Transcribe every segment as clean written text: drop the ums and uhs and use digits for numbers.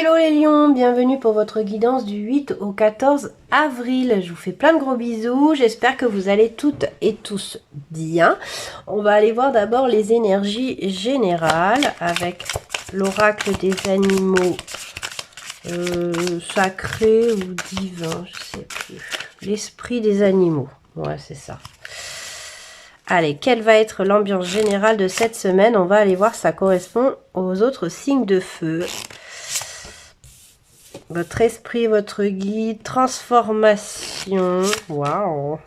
Hello les lions, bienvenue pour votre guidance du 8 au 14 avril. Je vous fais plein de gros bisous, j'espère que vous allez toutes et tous bien. On va aller voir d'abord les énergies générales avec l'oracle des animaux sacrés ou divins, je sais plus. L'esprit des animaux, ouais c'est ça. Allez, quelle va être l'ambiance générale de cette semaine? On va aller voir, ça correspond aux autres signes de feu. Votre esprit, votre guide, transformation. Waouh!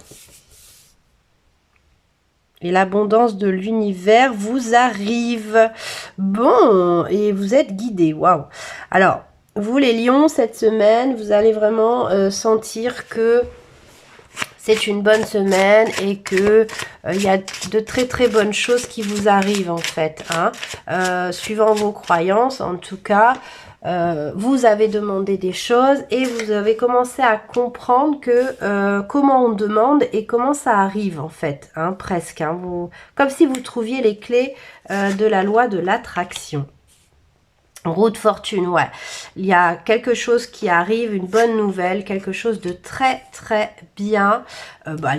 Et l'abondance de l'univers vous arrive. Bon, et vous êtes guidés. Waouh! Alors, vous les lions, cette semaine, vous allez vraiment sentir que c'est une bonne semaine et que il y a de très très bonnes choses qui vous arrivent en fait. Hein. Suivant vos croyances, en tout cas. Vous avez demandé des choses et vous avez commencé à comprendre que comment on demande et comment ça arrive en fait, hein, presque. Hein, comme si vous trouviez les clés de la loi de l'attraction. Roue de fortune, ouais. Il y a quelque chose qui arrive, une bonne nouvelle, quelque chose de très très bien.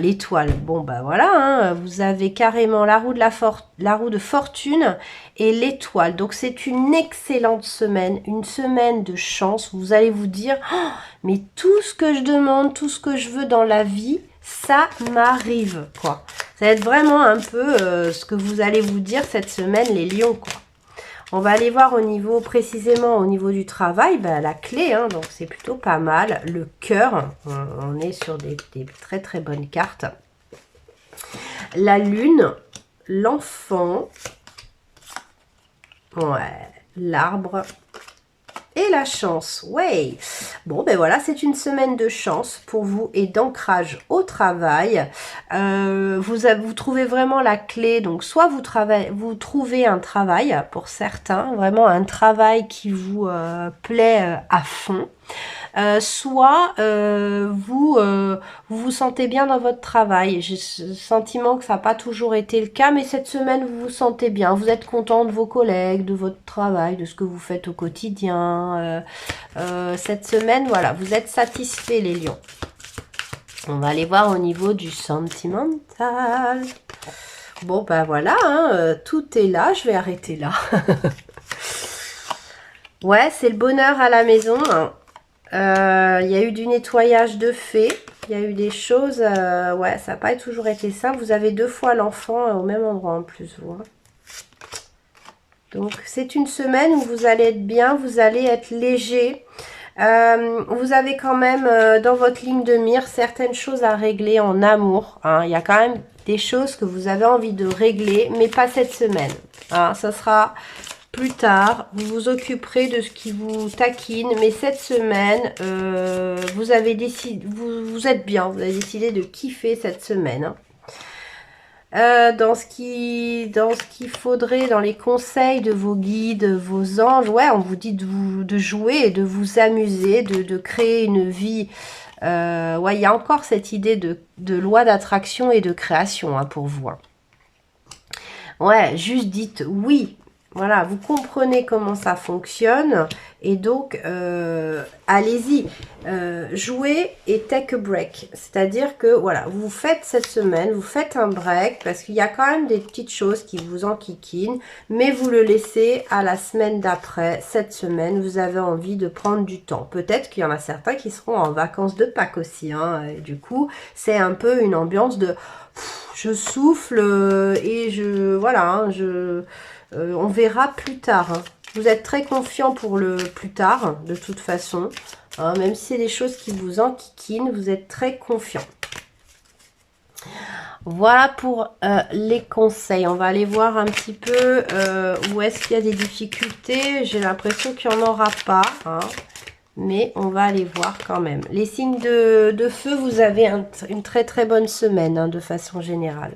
L'étoile, bon bah voilà, hein, vous avez carrément la roue de fortune et l'étoile. Donc c'est une excellente semaine, une semaine de chance. Vous allez vous dire, oh, mais tout ce que je demande, tout ce que je veux dans la vie, ça m'arrive, quoi. Ça va être vraiment un peu ce que vous allez vous dire cette semaine, les lions, quoi. On va aller voir précisément au niveau du travail, la clé, hein, donc c'est plutôt pas mal. Le cœur, on est sur des très très bonnes cartes. La lune, l'enfant, ouais, l'arbre et la chance. Ouais. Bon, ben voilà, c'est une semaine de chance pour vous et d'ancrage au travail. Vous trouvez vraiment la clé. Donc, soit vous trouvez un travail pour certains, vraiment un travail qui vous plaît à fond. Soit vous vous sentez bien dans votre travail. J'ai le sentiment que ça n'a pas toujours été le cas, mais cette semaine vous vous sentez bien. Vous êtes content de vos collègues, de votre travail, de ce que vous faites au quotidien. Cette semaine, voilà, vous êtes satisfait les lions. On va aller voir au niveau du sentimental. Bon, ben voilà, hein, tout est là. Je vais arrêter là. Ouais, c'est le bonheur à la maison, hein. Il y a eu du nettoyage de fait. Il y a eu des choses... ouais, ça n'a pas toujours été simple. Vous avez 2 fois l'enfant au même endroit en plus, vous. Hein. Donc, c'est une semaine où vous allez être bien. Vous allez être léger. Vous avez quand même dans votre ligne de mire certaines choses à régler en amour. Hein. Il y a quand même des choses que vous avez envie de régler, mais pas cette semaine. Hein. Ça sera... plus tard, vous vous occuperez de ce qui vous taquine, mais cette semaine, vous avez décidé, vous êtes bien, vous avez décidé de kiffer cette semaine. Hein. Dans ce qu'il faudrait, dans les conseils de vos guides, vos anges, ouais, on vous dit de jouer et de vous amuser, de créer une vie. Ouais, il y a encore cette idée de loi d'attraction et de création hein, pour vous. Hein. Ouais, juste dites oui. Voilà, vous comprenez comment ça fonctionne et donc allez-y, jouez et take a break. C'est-à-dire que voilà, vous faites cette semaine, vous faites un break parce qu'il y a quand même des petites choses qui vous enquiquinent, mais vous le laissez à la semaine d'après. Cette semaine, vous avez envie de prendre du temps. Peut-être qu'il y en a certains qui seront en vacances de Pâques aussi. Hein, et du coup, c'est un peu une ambiance de je souffle et voilà, hein, on verra plus tard. Hein. Vous êtes très confiant pour le plus tard, de toute façon. Hein, même si c'est des choses qui vous enquiquinent, vous êtes très confiant. Voilà pour les conseils. On va aller voir un petit peu où est-ce qu'il y a des difficultés. J'ai l'impression qu'il n'y en aura pas. Hein. Mais on va aller voir quand même. Les signes de feu, vous avez une très très bonne semaine hein, de façon générale.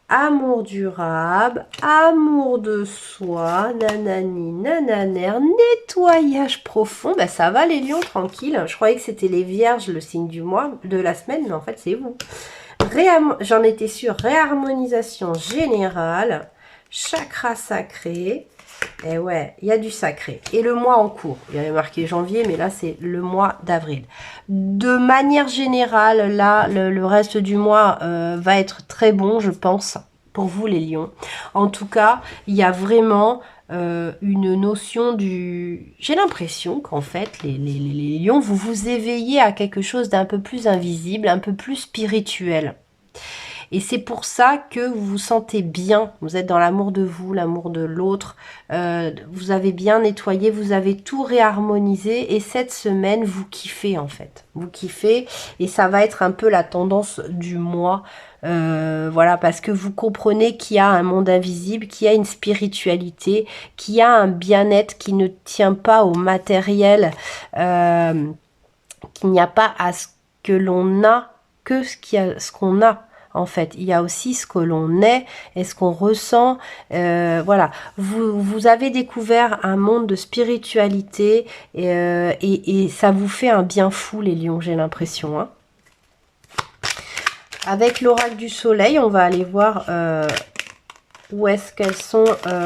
Amour durable, amour de soi, nanani, nananer, nettoyage profond. Ben ça va les lions, tranquille. Je croyais que c'était les vierges, le signe du mois, de la semaine, mais en fait c'est vous. J'en étais sûre, réharmonisation générale, chakra sacré, Et ouais, il y a du sacré. Et le mois en cours. Il y avait marqué janvier, mais là, c'est le mois d'avril. De manière générale, là, le reste du mois va être très bon, je pense, pour vous, les lions. En tout cas, il y a vraiment une notion du... J'ai l'impression qu'en fait, les lions, vous vous éveillez à quelque chose d'un peu plus invisible, un peu plus spirituel. Et c'est pour ça que vous vous sentez bien. Vous êtes dans l'amour de vous, l'amour de l'autre. Vous avez bien nettoyé, vous avez tout réharmonisé. Et cette semaine, vous kiffez en fait. Vous kiffez. Et ça va être un peu la tendance du mois. Voilà, parce que vous comprenez qu'il y a un monde invisible, qu'il y a une spiritualité, qu'il y a un bien-être qui ne tient pas au matériel, qu'il n'y a pas à ce que l'on a que ce qu'on a. En fait, il y a aussi ce que l'on est et ce qu'on ressent. Voilà, vous avez découvert un monde de spiritualité et ça vous fait un bien fou, les lions, j'ai l'impression. Hein. Avec l'oracle du soleil, on va aller voir où est-ce qu'elles sont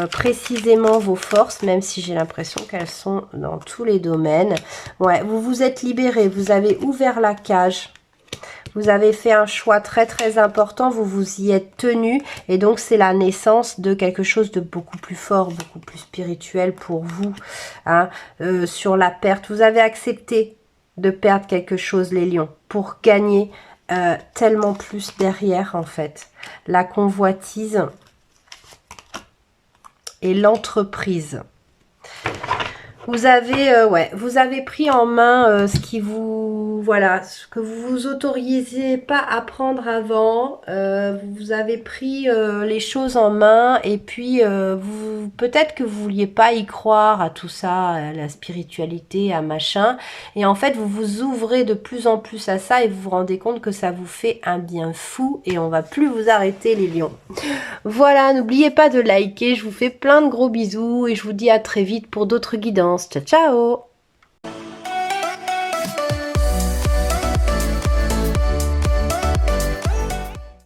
précisément vos forces, même si j'ai l'impression qu'elles sont dans tous les domaines. Ouais, vous vous êtes libéré, vous avez ouvert la cage. Vous avez fait un choix très très important, vous vous y êtes tenu et donc c'est la naissance de quelque chose de beaucoup plus fort, beaucoup plus spirituel pour vous. Hein, sur la perte, vous avez accepté de perdre quelque chose les lions pour gagner tellement plus derrière en fait. La convoitise et l'entreprise. Vous avez, ouais, vous avez pris en main ce qui vous, voilà, ce que vous vous autorisiez pas à prendre avant. Vous avez pris les choses en main et puis vous, peut-être que vous vouliez pas y croire à tout ça, à la spiritualité, à machin. Et en fait, vous vous ouvrez de plus en plus à ça et vous vous rendez compte que ça vous fait un bien fou et on va plus vous arrêter les lions. Voilà, n'oubliez pas de liker, je vous fais plein de gros bisous et je vous dis à très vite pour d'autres guidances. Ciao, ciao!